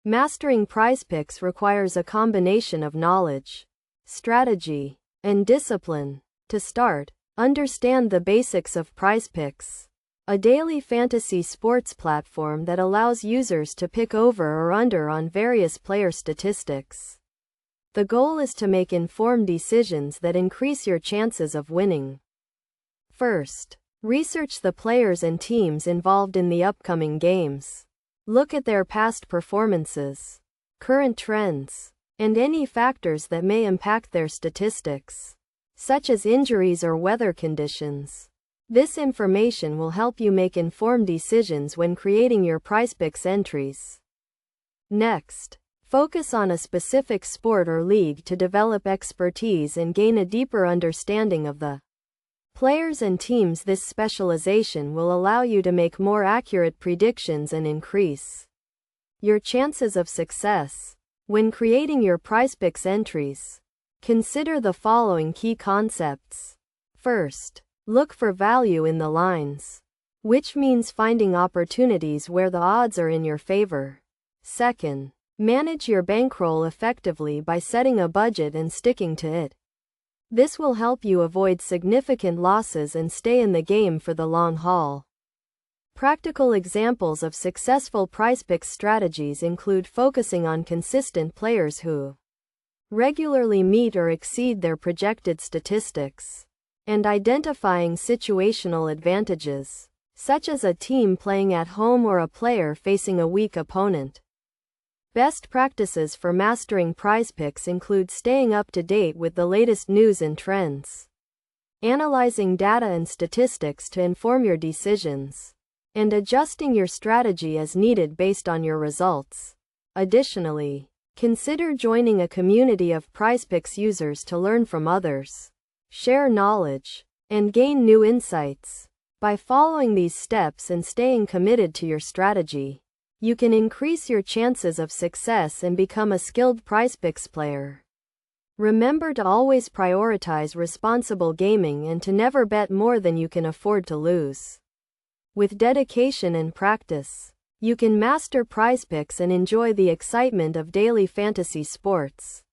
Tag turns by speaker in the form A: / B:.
A: Mastering Prizepicks requires a combination of knowledge, strategy, and discipline. To start, understand the basics of Prizepicks, a daily fantasy sports platform that allows users to pick over or under on various player statistics. The goal is to make informed decisions that increase your chances of winning. First, research the players and teams involved in the upcoming games. Look at their past performances, current trends, and any factors that may impact their statistics, such as injuries or weather conditions. This information will help you make informed decisions when creating your Prizepicks entries. Next, focus on a specific sport or league to develop expertise and gain a deeper understanding of the players and teams. This specialization will allow you to make more accurate predictions and increase your chances of success. When creating your Prizepicks entries, consider the following key concepts. First, look for value in the lines, which means finding opportunities where the odds are in your favor. Second, manage your bankroll effectively by setting a budget and sticking to it. This will help you avoid significant losses and stay in the game for the long haul. Practical examples of successful Prizepicks strategies include focusing on consistent players who regularly meet or exceed their projected statistics, and identifying situational advantages, such as a team playing at home or a player facing a weak opponent. Best practices for mastering Prizepicks include staying up to date with the latest news and trends, analyzing data and statistics to inform your decisions, and adjusting your strategy as needed based on your results. Additionally, consider joining a community of Prizepicks users to learn from others, share knowledge, and gain new insights. By following these steps and staying committed to your strategy, you can increase your chances of success and become a skilled Prizepicks player. Remember to always prioritize responsible gaming and to never bet more than you can afford to lose. With dedication and practice, you can master Prizepicks and enjoy the excitement of daily fantasy sports.